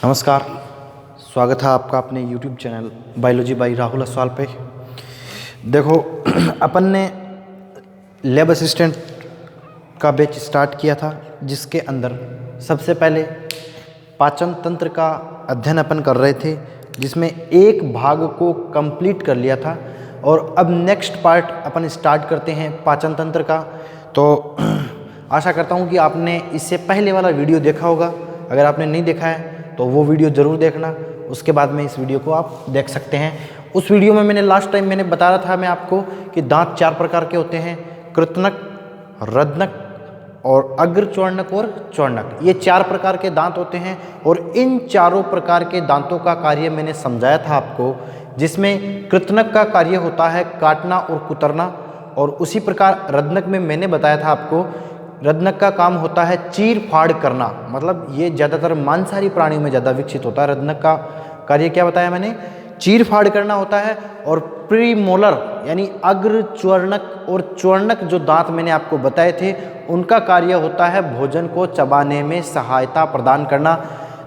नमस्कार, स्वागत है आपका अपने YouTube channel biology by Rahul Aswal पे। देखो अपन ने लैब असिस्टेंट का बैच स्टार्ट किया था, जिसके अंदर सबसे पहले पाचन तंत्र का अध्ययन अपन कर रहे थे, जिसमें एक भाग को कंप्लीट कर लिया था और अब नेक्स्ट पार्ट अपन स्टार्ट करते हैं पाचन तंत्र का। तो आशा करता हूँ कि आपने इससे पहले वाला वीडियो देखा होगा। अगर आपने नहीं देखा है तो वो वीडियो ज़रूर देखना, उसके बाद में इस वीडियो को आप देख सकते हैं। उस वीडियो में मैंने लास्ट टाइम बता रहा था मैं आपको कि दांत 4 प्रकार के होते हैं, कृतनक, रदनक और अग्रचौर्णक और चौर्णक। ये 4 प्रकार के दांत होते हैं और इन चारों प्रकार के दांतों का कार्य मैंने समझाया था आपको, जिसमें कृतनक का कार्य होता है काटना और कुतरना, और उसी प्रकार रदनक में मैंने बताया था आपको रदनक का काम होता है चीर फाड़ करना। मतलब ये ज़्यादातर मांसाहारी प्राणियों में ज़्यादा विकसित होता है। रदनक का कार्य क्या बताया मैंने, चीर फाड़ करना होता है। और प्रीमोलर यानी अग्रचौर्णक और चौर्णक जो दांत मैंने आपको बताए थे, उनका कार्य होता है भोजन को चबाने में सहायता प्रदान करना।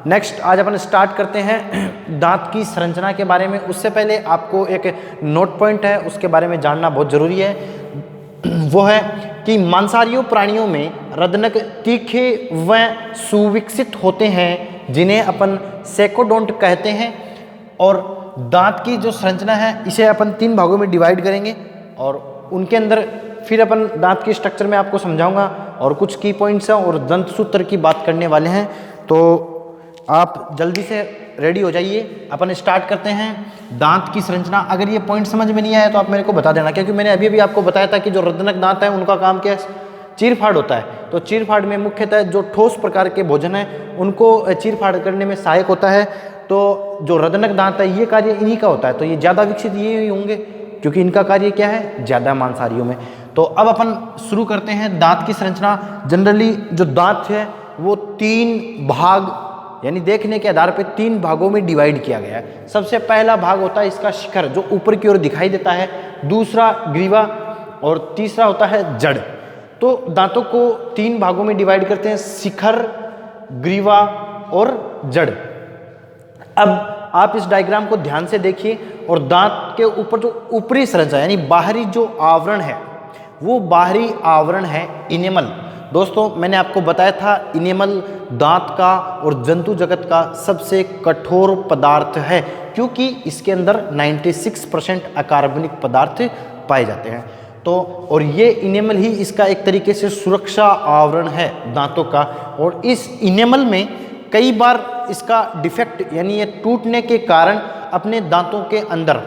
नेक्स्ट आज अपन स्टार्ट करते हैं दांत की संरचना के बारे में। उससे पहले आपको एक नोट पॉइंट है, उसके बारे में जानना बहुत ज़रूरी है। वो है कि मांसाहारी प्राणियों में रदनक तीखे व सुविकसित होते हैं, जिन्हें अपन सेकोडोंट कहते हैं। और दांत की जो संरचना है, इसे अपन 3 भागों में डिवाइड करेंगे और उनके अंदर फिर अपन दांत की स्ट्रक्चर में आपको समझाऊंगा और कुछ की पॉइंट्स हैं और दंत सूत्र की बात करने वाले हैं। तो आप जल्दी से रेडी हो जाइए, अपन स्टार्ट करते हैं दांत की संरचना। अगर ये पॉइंट समझ में नहीं आया तो आप मेरे को बता देना, क्योंकि मैंने अभी भी आपको बताया था कि जो रदनक दांत है उनका काम क्या है, चीरफाड़ होता है। तो चीरफाड़ में मुख्यतः जो ठोस प्रकार के भोजन है उनको चीरफाड़ करने में सहायक होता है। तो जो रदनक दांत है ये कार्य इन्हीं का होता है, तो ये ज़्यादा विकसित ये ही होंगे क्योंकि इनका कार्य क्या है, ज़्यादा मांसाहारियों में। तो अब अपन शुरू करते हैं दांत की संरचना। जनरली जो दांत है वो 3 भाग यानी देखने के आधार पे 3 भागों में डिवाइड किया गया है। सबसे पहला भाग होता है इसका शिखर, जो ऊपर की ओर दिखाई देता है। दूसरा ग्रीवा और तीसरा होता है जड़। तो दांतों को 3 भागों में डिवाइड करते हैं, शिखर, ग्रीवा और जड़। अब आप इस डायग्राम को ध्यान से देखिए और दांत के ऊपर जो ऊपरी संरचना यानी बाहरी जो आवरण है, वो बाहरी आवरण है इनेमल। दोस्तों मैंने आपको बताया था इनेमल दांत का और जंतु जगत का सबसे कठोर पदार्थ है, क्योंकि इसके अंदर 96% अकार्बनिक पदार्थ पाए जाते हैं। तो और ये इनेमल ही इसका एक तरीके से सुरक्षा आवरण है दांतों का। और इस इनेमल में कई बार इसका डिफेक्ट यानी ये टूटने के कारण अपने दांतों के अंदर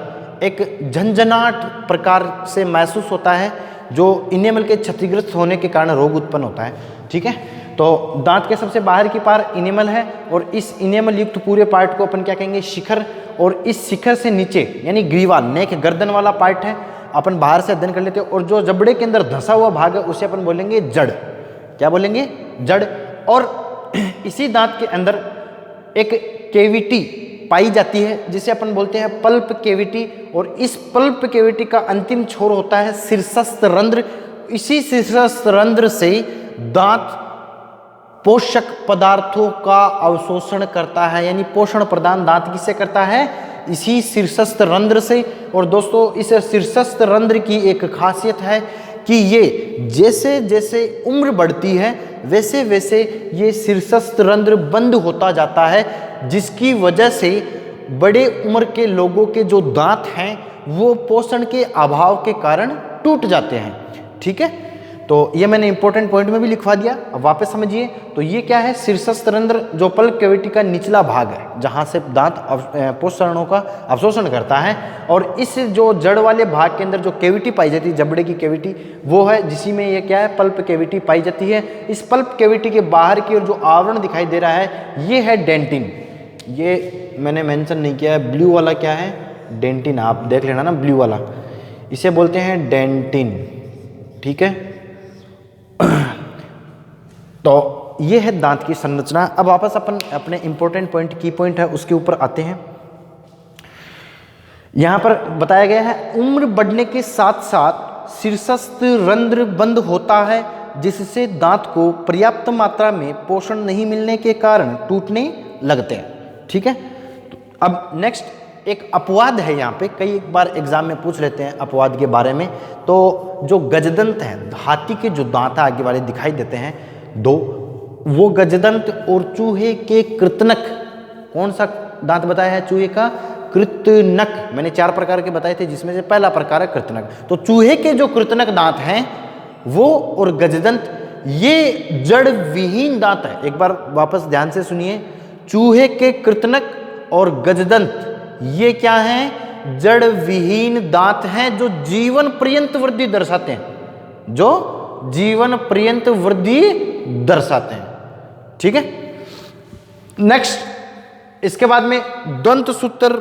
एक झंझनाहट प्रकार से महसूस होता है, जो इनेमल के क्षतिग्रस्त होने के कारण रोग उत्पन्न होता है। ठीक है, तो दांत के सबसे बाहर की पार इनेमल है और इस इनेमल युक्त पूरे पार्ट को अपन क्या कहेंगे, शिखर। और इस शिखर से नीचे यानी ग्रीवा, नेक गर्दन वाला पार्ट है, अपन बाहर से अध्ययन कर लेते हैं। और जो जबड़े के अंदर धंसा हुआ भाग है उसे अपन बोलेंगे जड़। क्या बोलेंगे, जड़। और इसी दांत के अंदर एक केविटी पाई जाती है जिसे अपन बोलते हैं पल्प केविटी। और इस पल्प केविटी का अंतिम छोर होता है शीर्षस्थ रंध्र। इसी शीर्षस्थ रंध्र से दांत पोषक पदार्थों का अवशोषण करता है, यानी पोषण प्रदान दांत किससे करता है, इसी शीर्षस्थ रंध्र से। और दोस्तों इस शीर्षस्थ रंध्र की एक खासियत है कि ये जैसे जैसे उम्र बढ़ती है वैसे वैसे ये शीर्षस्थ रंध्र बंद होता जाता है, जिसकी वजह से बड़े उम्र के लोगों के जो दांत हैं वो पोषण के अभाव के कारण टूट जाते हैं। ठीक है, तो ये मैंने इंपॉर्टेंट पॉइंट में भी लिखवा दिया। अब वापस समझिए, तो ये क्या है, शीर्षस्थ रंध्र जो पल्प कैविटी का निचला भाग है, जहाँ से दांत पोषणों का अवशोषण करता है। और इस जो जड़ वाले भाग के अंदर जो कैविटी पाई जाती है, जबड़े की कैविटी, वो है जिसी में ये क्या है, पल्प कैविटी पाई जाती है। इस पल्प कैविटी के बाहर की ओर जो आवरण दिखाई दे रहा है ये है डेंटिन। ये मैंने मेंशन नहीं किया है, ब्लू वाला क्या है, डेंटिन। आप देख लेना ना, ब्लू वाला, इसे बोलते हैं डेंटिन। ठीक है, तो ये है दांत की संरचना। अब वापस अपन अपने इंपॉर्टेंट पॉइंट, की पॉइंट है, उसके ऊपर आते हैं। यहां पर बताया गया है उम्र बढ़ने के साथ साथ शीर्षस्थ रंध्र बंद होता है, जिससे दांत को पर्याप्त मात्रा में पोषण नहीं मिलने के कारण टूटने लगते हैं। ठीक है। तो अब नेक्स्ट एक अपवाद है यहाँ पे, कई बार एग्जाम में पूछ लेते हैं अपवाद के बारे में। तो जो गजदंत है, हाथी के जो दांत आगे वाले दिखाई देते हैं दो, वो गजदंत और चूहे के कृतनक, कौन सा दांत बताया है? चूहे का कृतनक। मैंने 4 प्रकार के बताए थे, जिसमें से पहला प्रकार है कृतनक। तो चूहे के जो कृतनक दांत हैं वो और गजदंत, ये जड़ विहीन दांत है। एक बार वापस ध्यान से सुनिए, चूहे के कृतनक और गजदंत ये क्या हैं? जड़ विहीन दांत हैं जो जीवन पर्यंत वृद्धि दर्शाते हैं, जो जीवन पर्यंत वृद्धि दर्शाते हैं। ठीक है। नेक्स्ट इसके बाद में दंत सूत्र,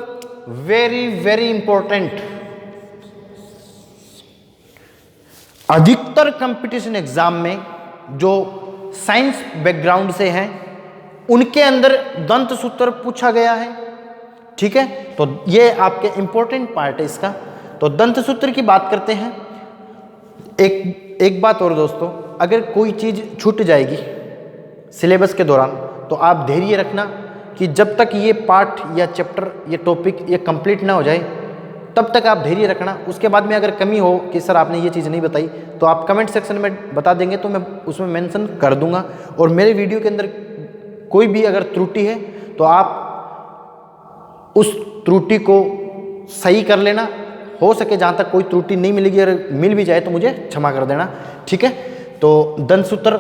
वेरी वेरी इंपॉर्टेंट। अधिकतर कंपटीशन एग्जाम में जो साइंस बैकग्राउंड से हैं उनके अंदर दंत सूत्र पूछा गया है। ठीक है, तो ये आपके इंपॉर्टेंट पार्ट है इसका। तो दंत सूत्र की बात करते हैं। एक बात और दोस्तों, अगर कोई चीज छूट जाएगी सिलेबस के दौरान तो आप धैर्य रखना कि जब तक ये पार्ट या चैप्टर, ये टॉपिक ये कंप्लीट ना हो जाए तब तक आप धैर्य रखना। उसके बाद में अगर कमी हो कि सर आपने ये चीज़ नहीं बताई, तो आप कमेंट सेक्शन में बता देंगे तो मैं उसमें मेंशन कर दूंगा। और मेरे वीडियो के अंदर कोई भी अगर त्रुटि है तो आप उस त्रुटि को सही कर लेना। हो सके जहाँ तक कोई त्रुटि नहीं मिलेगी, अगर मिल भी जाए तो मुझे क्षमा कर देना। ठीक है। तो दंत सूत्र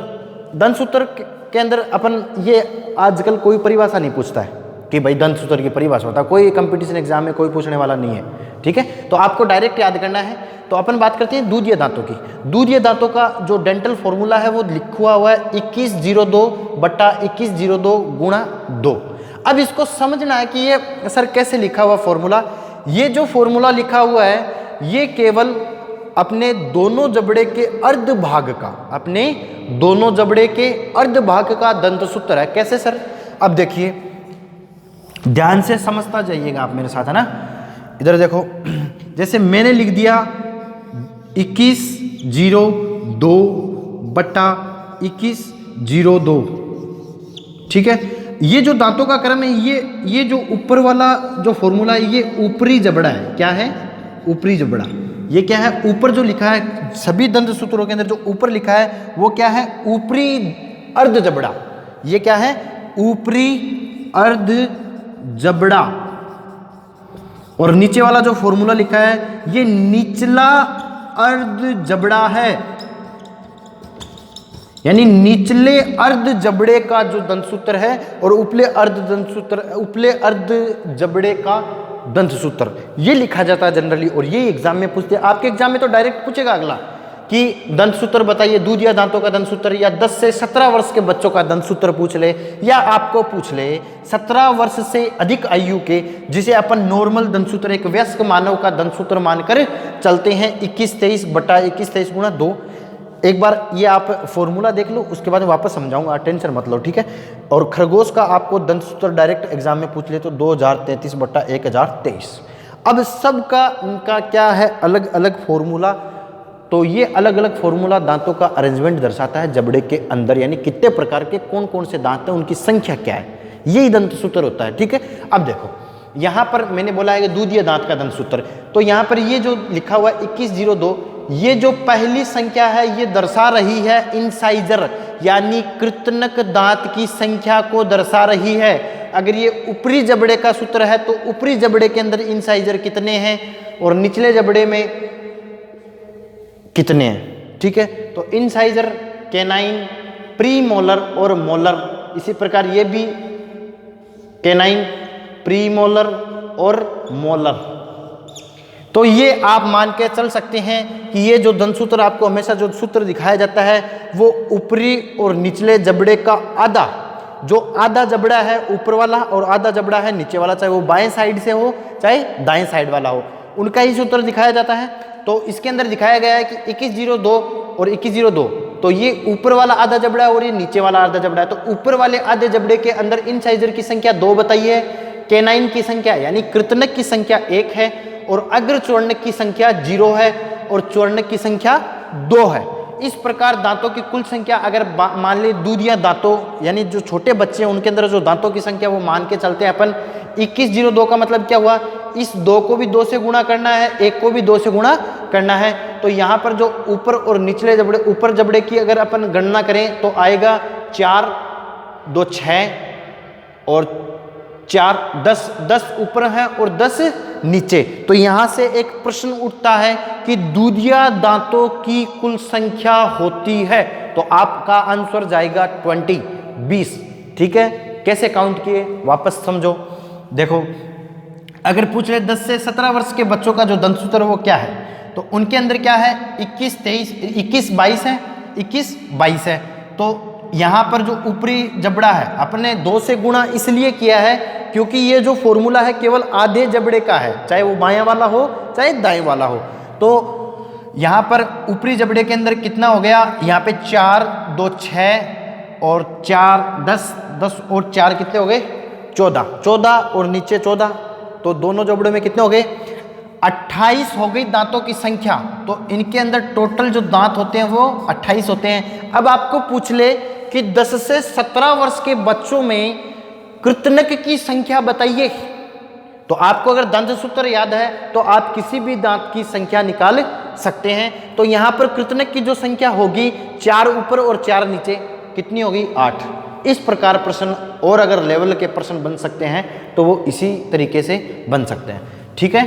के अंदर अपन ये आजकल कोई परिभाषा नहीं पूछता है कि भाई दंत सूत्र की परिभाषा होता है, कोई कंपटीशन एग्जाम में कोई पूछने वाला नहीं है। ठीक है, तो आपको डायरेक्ट याद करना है। तो अपन बात करते हैं दूधिया दांतों की। दूधिया दांतों का जो डेंटल फॉर्मूला है वो लिखा हुआ है 2102/2102 अब इसको समझना है कि ये सर कैसे लिखा हुआ फॉर्मूला। ये जो फॉर्मूला लिखा हुआ है ये केवल अपने दोनों जबड़े के अर्ध भाग का, अपने दोनों जबड़े के अर्ध भाग का दंत सूत्र है। कैसे सर? अब देखिए, ध्यान से समझता जाइएगा आप मेरे साथ, है ना। इधर देखो, जैसे मैंने लिख दिया 2102/2102। ठीक है, ये जो दांतों का क्रम है, ये जो ऊपर वाला जो फॉर्मूला है ये ऊपरी जबड़ा है। क्या है? ऊपरी जबड़ा। ये क्या है? ऊपर जो लिखा है सभी दंत सूत्रों के अंदर जो ऊपर लिखा है वो क्या है? ऊपरी अर्ध जबड़ा। ये क्या है? ऊपरी अर्ध जबड़ा। और नीचे वाला जो फॉर्मूला लिखा है ये निचला अर्ध जबड़ा है, यानी निचले अर्ध जबड़े का जो दंत सूत्र है और उपले अर्ध जबड़े का दंत सूत्र, ये लिखा जाता है जनरली। और ये एग्जाम में पूछते हैं। आपके एग्जाम में तो डायरेक्ट पूछेगा अगला कि दंत सूत्र बताइए, दूधिया दांतों का दंत सूत्र, या 10 से 17 वर्ष के बच्चों का दंत सूत्र पूछ ले, या आपको पूछ ले 17 वर्ष से अधिक आयु के, जिसे अपन नॉर्मल दंत सूत्र, एक वयस्क मानव का दंत सूत्र मानकर चलते हैं 2123/2123/2। एक बार ये आप फॉर्मूला देख लो, उसके बाद वापस समझाऊंगा, टेंशन मत लो। ठीक है। और खरगोश का आपको दंत सूत्र डायरेक्ट एग्जाम में पूछ ले तो 2033/1023। अब सबका उनका क्या है? अलग अलग फॉर्मूला। तो ये अलग अलग फॉर्मूला दांतों का अरेंजमेंट दर्शाता है जबड़े के अंदर, यानी कितने प्रकार के कौन कौन से दांत हैं, उनकी संख्या क्या है, यही दंत सूत्र होता है। ठीक है। अब देखो, यहाँ पर मैंने बोला है कि दूधिया दांत का दंत सूत्र, तो यहाँ पर ये जो लिखा हुआ है 2102, ये जो पहली संख्या है ये दर्शा रही है इंसाइजर, यानी कृतनक दांत की संख्या को दर्शा रही है। अगर ये ऊपरी जबड़े का सूत्र है तो ऊपरी जबड़े के अंदर इंसाइजर कितने हैं और निचले जबड़े में कितने हैं। ठीक है। तो इंसाइजर, कैनाइन, प्री मोलर और मोलर, इसी प्रकार ये भी कैनाइन, प्री मोलर और मोलर। तो ये आप मान के चल सकते हैं कि ये जो दंत सूत्र आपको हमेशा जो सूत्र दिखाया जाता है वो ऊपरी और निचले जबड़े का आधा, जो आधा जबड़ा है ऊपर वाला और आधा जबड़ा है नीचे वाला, चाहे वो बाएं साइड से हो चाहे दाएं साइड वाला हो, उनका ही सूत्र दिखाया जाता है। तो इसके अंदर दिखाया गया है कि 2102 और 2102, तो ये ऊपर वाला आधा जबड़ा है और ये नीचे वाला आधा जबड़ा है। तो ऊपर वाले आधे जबड़े के अंदर इंसाइजर की संख्या 2 बताइए, कैनाइन की संख्या यानी कृतनक की संख्या 1 है, और अग्र चौर्णक की संख्या 0 है और चौर्णक की संख्या 2 है। इस प्रकार दांतों की कुल संख्या अगर मान ली दूधिया दांतों यानी जो छोटे बच्चे हैं उनके अंदर जो दांतों की संख्या वो मान के चलते हैं अपन 2102 का मतलब क्या हुआ, इस 2 को भी 2 से गुणा करना है, 1 को भी 2 से गुणा करना है। तो यहाँ पर जो ऊपर और निचले जबड़े, ऊपर जबड़े की अगर अपन गणना करें तो आएगा 4 2 6 और 4 10, 10 ऊपर है और 10 नीचे। तो यहां से एक प्रश्न उठता है कि दूधिया दांतों की कुल संख्या होती है, तो आपका आंसर जाएगा 20। ठीक है, कैसे काउंट किए वापस समझो। देखो अगर पूछ ले 10 से 17 वर्ष के बच्चों का जो दंतसूत्र वो क्या है, तो उनके अंदर क्या है 21 22 है, 21 22 है। तो यहाँ पर जो ऊपरी जबड़ा है अपने 2 से गुणा इसलिए किया है क्योंकि ये जो फॉर्मूला है केवल आधे जबड़े का है, चाहे वो बायां वाला हो चाहे दाएं वाला हो। तो यहाँ पर ऊपरी जबड़े के अंदर कितना हो गया, यहाँ पे 4 2 6 और 4 10, 10 और 4 कितने हो गए 14 और नीचे 14, तो दोनों जबड़ों में कितने हो गए 28 हो गई दांतों की संख्या। तो इनके अंदर टोटल जो दांत होते हैं वो 28 होते हैं। अब आपको पूछ ले कि 10 से 17 वर्ष के बच्चों में कृतनक की संख्या बताइए, तो आपको अगर दंत सूत्र याद है तो आप किसी भी दांत की संख्या निकाल सकते हैं। तो यहां पर कृतनक की जो संख्या होगी 4 ऊपर और 4 नीचे, कितनी होगी 8। इस प्रकार प्रश्न और अगर लेवल के प्रश्न बन सकते हैं तो वो इसी तरीके से बन सकते हैं। ठीक है,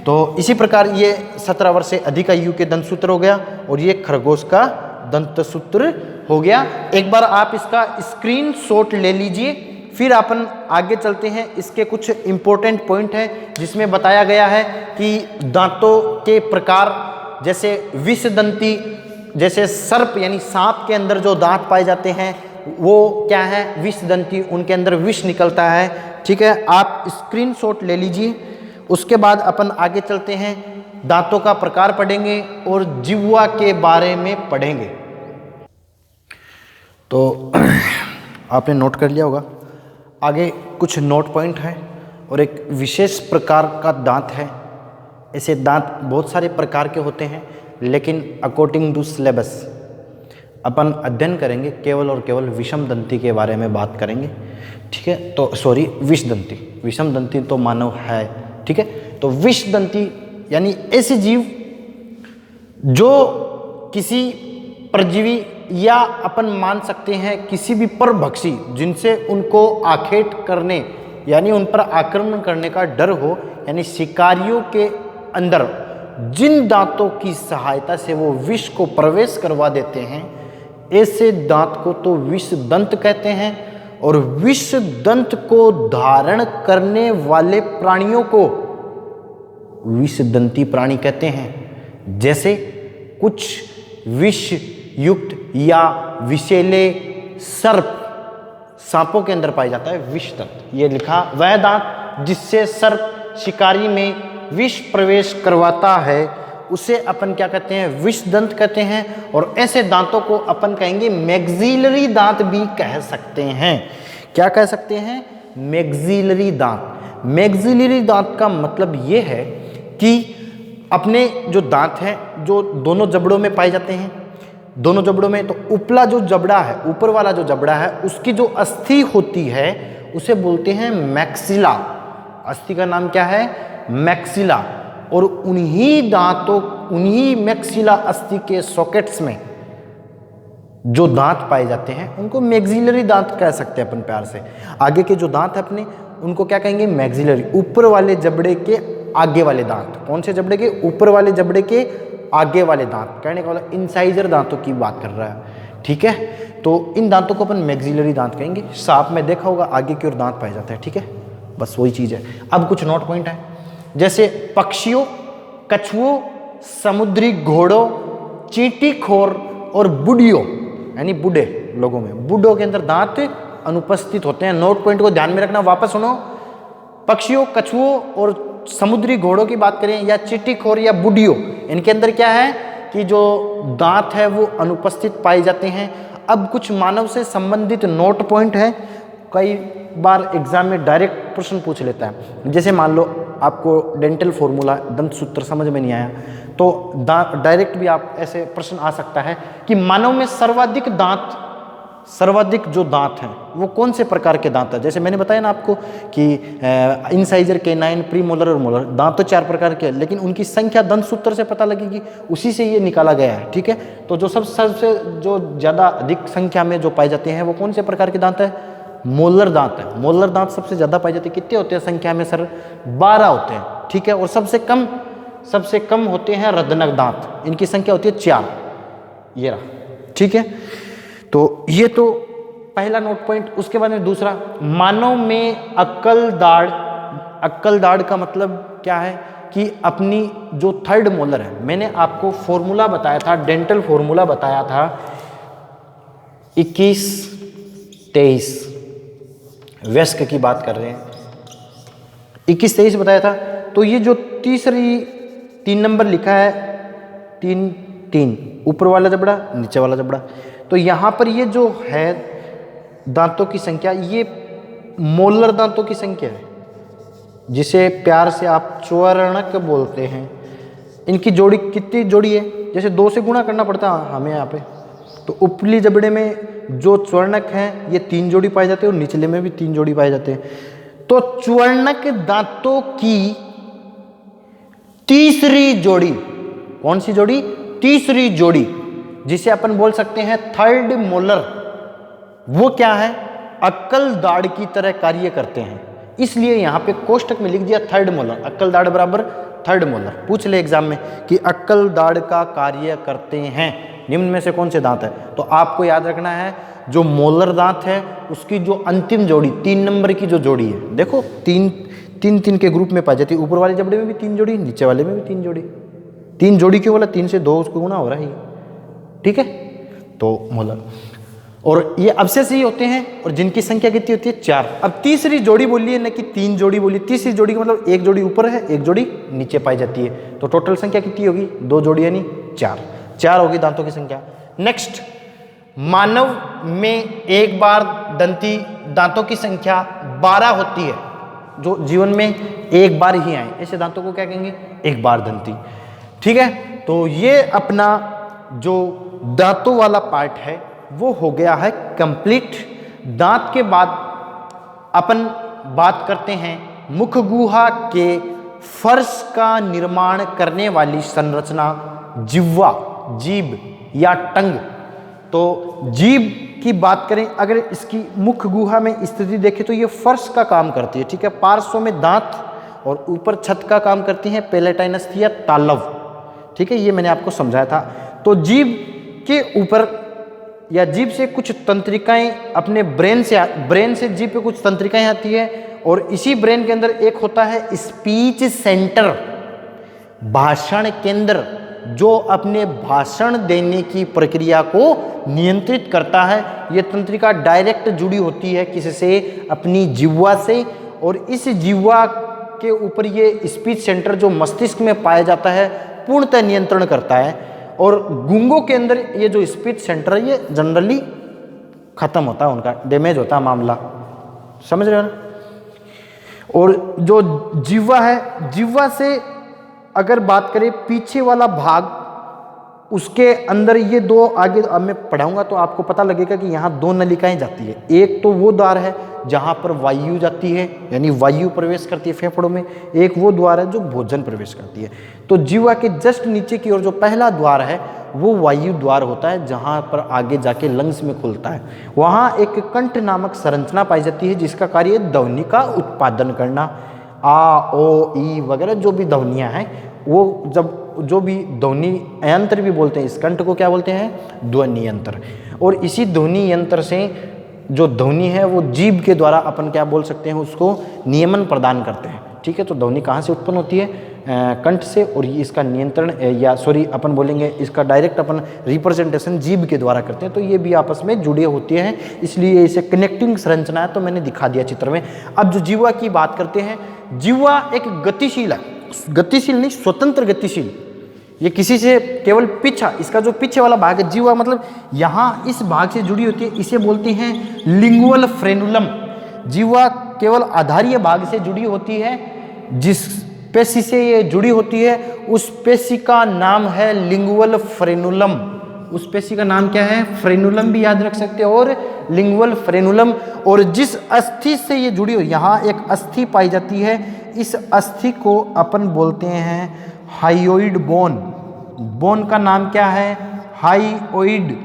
तो इसी प्रकार ये 17 वर्ष से अधिक आयु के दंत सूत्र हो गया और ये खरगोश का दंत सूत्र हो गया। एक बार आप इसका स्क्रीनशॉट ले लीजिए, फिर अपन आगे चलते हैं। इसके कुछ इंपॉर्टेंट पॉइंट हैं जिसमें बताया गया है कि दांतों के प्रकार, जैसे विषदंती, जैसे सर्प यानी सांप के अंदर जो दांत पाए जाते हैं वो क्या है विषदंती, उनके अंदर विष निकलता है। ठीक है, आप स्क्रीनशॉट ले लीजिए। उसके बाद अपन आगे चलते हैं, दांतों का प्रकार पढ़ेंगे और जिह्वा के बारे में पढ़ेंगे। तो आपने नोट कर लिया होगा, आगे कुछ नोट पॉइंट हैं और एक विशेष प्रकार का दांत है। ऐसे दांत बहुत सारे प्रकार के होते हैं, लेकिन अकॉर्डिंग टू सिलेबस अपन अध्ययन करेंगे केवल और केवल विषम दंती के बारे में बात करेंगे। ठीक है, तो सॉरी विषदंती, विषम दंती तो मानव है। ठीक है, तो विषदंती यानी ऐसे जीव जो किसी परजीवी या अपन मान सकते हैं किसी भी परभक्षी जिनसे उनको आखेट करने यानी उन पर आक्रमण करने का डर हो, यानी शिकारियों के अंदर जिन दांतों की सहायता से वो विष को प्रवेश करवा देते हैं, ऐसे दांत को तो विष दंत कहते हैं। और विष दंत को धारण करने वाले प्राणियों को विषदंती प्राणी कहते हैं। जैसे कुछ विष युक्त या विषैले सर्प सांपों के अंदर पाया जाता है विषदंत। ये लिखा वह दांत जिससे सर्प शिकारी में विष प्रवेश करवाता है उसे अपन क्या कहते हैं विषदंत कहते हैं। और ऐसे दांतों को अपन कहेंगे मैक्सिलरी दांत भी कह सकते हैं। क्या कह सकते हैं मैक्सिलरी दांत। मैक्सिलरी दांत का मतलब ये है कि अपने जो दांत हैं जो दोनों जबड़ों में पाए जाते हैं, दोनों जबड़ों में, तो उपला जो जबड़ा है, ऊपर वाला जो जबड़ा है, उसकी जो अस्थि होती है उसे बोलते हैं मैक्सिला। अस्थि का नाम क्या है मैक्सिला। और उन्हीं दांतों, उन्हीं मैक्सिला अस्थि के सॉकेट्स में जो दांत पाए जाते हैं उनको मैक्सिलरी दांत कह सकते हैं अपन प्यार से। आगे के जो दांत है अपने उनको क्या कहेंगे मैक्सिलरी, ऊपर वाले जबड़े के आगे वाले दांत। कौन से जबड़े के ऊपर वाले जबड़े के आगे वाले दांत, कहने का मतलब इंसाइजर दांतों की बात कर रहा है। ठीक है, तो इन दांतों को अपन मैक्सिलरी दांत कहेंगे। सांप में देखा होगा आगे की ओर दांत पाए जाते हैं। ठीक है, बस वही चीज है। अब कुछ नोट पॉइंट है, जैसे पक्षियों, कछुओं, समुद्री घोड़ों, चींटीखोर और बुढ़ियों यानी बूढ़े लोगों में, बूढ़ों के अंदर दांत अनुपस्थित होते हैं। नोट पॉइंट को ध्यान में रखना। वापस सुनो, पक्षियों, कछुओं और समुद्री घोड़ों की बात करें या चींटीखोर या बुढ़ियों, इनके अंदर क्या है कि जो दांत है वो अनुपस्थित पाए जाते हैं। अब कुछ मानव से संबंधित नोट पॉइंट है, कई बार एग्जाम में डायरेक्ट प्रश्न पूछ लेता है। जैसे मान लो आपको डेंटल फॉर्मूला दंत सूत्र समझ में नहीं आया तो डायरेक्ट भी आप ऐसे प्रश्न आ सकता है कि मानव में सर्वाधिक जो दांत हैं वो कौन से प्रकार के दांत हैं। जैसे मैंने बताया ना आपको कि इंसाइजर, कैनाइन, प्रीमोलर और मोलर दांत तो 4 प्रकार के हैं, लेकिन उनकी संख्या दंत सूत्र से पता लगेगी, उसी से ये निकाला गया है। ठीक है, तो जो सबसे जो ज़्यादा अधिक संख्या में जो पाए जाते हैं वो कौन से प्रकार के दांत है? मोलर दांत है। मोलर दांत सबसे ज़्यादा पाए जाते हैं। कितने होते हैं संख्या में सर? 12 होते हैं। ठीक है, और सबसे कम होते हैं रदनक दांत, इनकी संख्या होती है 4। ये रहा। ठीक है, तो ये तो पहला नोट पॉइंट। उसके बाद में दूसरा, मानव में अक्कल दाढ़ का मतलब क्या है कि अपनी जो 3rd मोलर है, मैंने आपको फॉर्मूला बताया था, डेंटल फॉर्मूला बताया था 21, 23, वयस्क की बात कर रहे हैं, 21, 23 बताया था। तो ये जो तीसरी 3 नंबर लिखा है, 3, ऊपर वाला जबड़ा, नीचे वाला जबड़ा, तो यहाँ पर ये जो है दांतों की संख्या, ये मोलर दांतों की संख्या है, जिसे प्यार से आप च्वर्णक बोलते हैं। इनकी जोड़ी कितनी जोड़ी है? जैसे 2 से गुणा करना पड़ता है हमें यहाँ पे। तो ऊपरी जबड़े में जो च्वर्णक हैं ये 3 जोड़ी पाए जाते हैं और निचले में भी 3 जोड़ी पाए जाते हैं। तो च्वर्णक दांतों की तीसरी जोड़ी, कौन सी जोड़ी? तीसरी जोड़ी, जिसे अपन बोल सकते हैं 3rd मोलर, वो क्या है? अक्कल दाढ़ की तरह कार्य करते हैं। इसलिए यहां पे कोष्टक में लिख दिया 3rd मोलर, अक्कल दाढ़ बराबर 3rd मोलर। पूछ ले एग्जाम में कि अक्कल दाढ़ का कार्य करते हैं निम्न में से कौन से दांत है? तो आपको याद रखना है जो मोलर दांत है उसकी जो अंतिम जोड़ी 3 नंबर की जो जोड़ी है, देखो 3 के ग्रुप में पाई जाती है। ऊपर वाले जबड़े में भी 3 जोड़ी, नीचे वाले में भी 3 जोड़ी। 3 जोड़ी क्यों बोला? 3 से 2 उसको गुणा हो रहा है। ठीक है, तो मोलर, और ये अवशेष ही होते हैं, और जिनकी संख्या कितनी होती है? 4। अब तीसरी जोड़ी बोलिए न कि 3 जोड़ी बोलिए। तीसरी जोड़ी का मतलब 1 जोड़ी ऊपर है, 1 जोड़ी नीचे पाई जाती है। तो टोटल संख्या कितनी होगी? 2 जोड़ी यानी 4 होगी दांतों की संख्या। नेक्स्ट, मानव में एक बार दंती दांतों की संख्या 12 होती है, जो जीवन में एक बार ही आए, ऐसे दांतों को क्या कहेंगे? एक बार दंती। ठीक है, तो ये अपना जो दांतों वाला पार्ट है वो हो गया है कंप्लीट। दांत के बाद अपन बात करते हैं मुख गुहा के फर्श का निर्माण करने वाली संरचना, जिह्वा, जीभ या टंग। तो जीभ की बात करें अगर, इसकी मुख गुहा में स्थिति देखें तो ये फर्श का काम करती है। ठीक है, पार्श्व में दांत और ऊपर छत का काम करती हैं पेलेटाइनस या तालव। ठीक है, ये मैंने आपको समझाया था। तो जीभ के ऊपर या जीभ से कुछ तंत्रिकाएं अपने ब्रेन से जीभ पे कुछ तंत्रिकाएं आती है, और इसी ब्रेन के अंदर एक होता है स्पीच सेंटर, भाषण केंद्र, जो अपने भाषण देने की प्रक्रिया को नियंत्रित करता है। ये तंत्रिका डायरेक्ट जुड़ी होती है किससे? अपनी जिह्वा से, और इस जिह्वा के ऊपर ये स्पीच सेंटर जो मस्तिष्क में पाया जाता है पूर्णतः नियंत्रण करता है। और गूंगों के अंदर ये जो स्पीच सेंटर है ये जनरली खत्म होता है, उनका डैमेज होता है मामला, समझ रहे हो ना। और जो जिह्वा है, जिह्वा से अगर बात करें पीछे वाला भाग, उसके अंदर ये 2 आगे अब मैं पढ़ाऊंगा तो आपको पता लगेगा कि यहाँ 2 नलिकाएं जाती है। एक तो वो द्वार है जहाँ पर वायु जाती है, यानी वायु प्रवेश करती है फेफड़ों में। एक वो द्वार है जो भोजन प्रवेश करती है। तो जिह्वा के जस्ट नीचे की ओर जो पहला द्वार है वो वायु द्वार होता है, जहाँ पर आगे जाके लंग्स में खुलता है। वहाँ एक कंठ नामक संरचना पाई जाती है जिसका कार्य ध्वनि का उत्पादन करना। आ, ओ, ई वगैरह जो भी ध्वनियाँ हैं, वो जब जो भी ध्वनि यंत्र भी बोलते हैं, इस कंठ को क्या बोलते हैं? ध्वनि यंत्र। और इसी ध्वनि यंत्र से जो ध्वनि है वो जीभ के द्वारा अपन क्या बोल सकते हैं? उसको नियमन प्रदान करते हैं। ठीक है, तो ध्वनि कहाँ से उत्पन्न होती है? कंठ से, और ये इसका नियंत्रण या सॉरी अपन बोलेंगे इसका डायरेक्ट अपन रिप्रेजेंटेशन जीभ के द्वारा करते हैं। तो ये भी आपस में जुड़े होते हैं, इसलिए इसे कनेक्टिंग संरचना है, तो मैंने दिखा दिया चित्र में। अब जो जिह्वा की बात करते हैं, जिह्वा एक गतिशील है, गतिशील नहीं, स्वतंत्र गतिशील। ये किसी से केवल पीछा, इसका जो पीछे वाला भाग है जिह्वा, मतलब यहाँ इस भाग से जुड़ी होती है, इसे बोलते हैं लिंगुअल फ्रेनुलम। जिह्वा केवल आधारीय भाग से जुड़ी होती है, जिस पेशी से ये जुड़ी होती है, उस पेशी का नाम है लिंगुअल फ्रेनुलम। उस पेशी का नाम क्या है? फ्रेनुलम भी याद रख सकते हो और लिंगुअल फ्रेनुलम। और जिस अस्थि से ये जुड़ी हो, यहाँ एक अस्थि पाई जाती है, इस अस्थि को अपन बोलते हैं हाइयोइड बोन। बोन का नाम क्या है? हाइयोइड।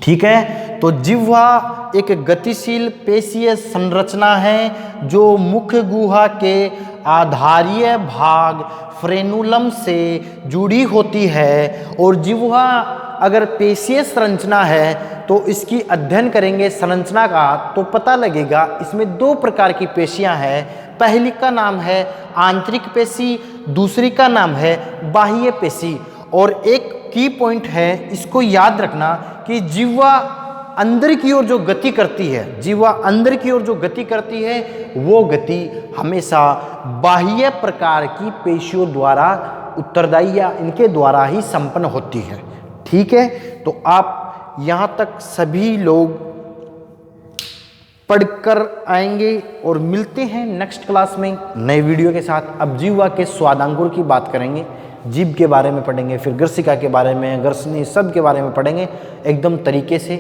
ठीक है, तो जिह्वा एक गतिशील पेशीय संरचना है जो मुख्य गुहा के आधारीय भाग फ्रेनुलम से जुड़ी होती है। और जिह्वा अगर पेशीय संरचना है तो इसकी अध्ययन करेंगे संरचना का, तो पता लगेगा इसमें दो प्रकार की पेशियां हैं। पहली का नाम है आंतरिक पेशी, दूसरी का नाम है बाह्य पेशी। और एक की पॉइंट है, इसको याद रखना कि जिह्वा अंदर की ओर जो गति करती है, जिह्वा अंदर की ओर जो गति करती है, वो गति हमेशा बाह्य प्रकार की पेशियों द्वारा उत्तरदायी या इनके द्वारा ही संपन्न होती है। ठीक है, तो आप यहाँ तक सभी लोग पढ़कर आएंगे और मिलते हैं नेक्स्ट क्लास में नए वीडियो के साथ। अब जिह्वा के स्वादांगुर की बात करेंगे, जीभ के बारे में पढ़ेंगे, फिर ग्रसिका के बारे में, ग्रसनी, सब के बारे में पढ़ेंगे एकदम तरीके से,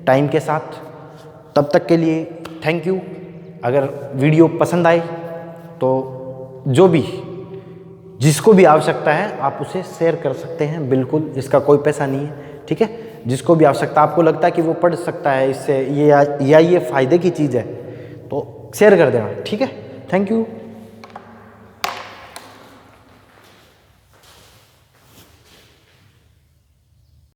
टाइम के साथ। तब तक के लिए थैंक यू। अगर वीडियो पसंद आए तो जो भी जिसको भी आवश्यकता है आप उसे शेयर कर सकते हैं, बिल्कुल, इसका कोई पैसा नहीं है। ठीक है, जिसको भी आवश्यकता, आपको लगता है कि वो पढ़ सकता है इससे, ये फ़ायदे की चीज़ है, तो शेयर कर देना। ठीक है, थैंक यू।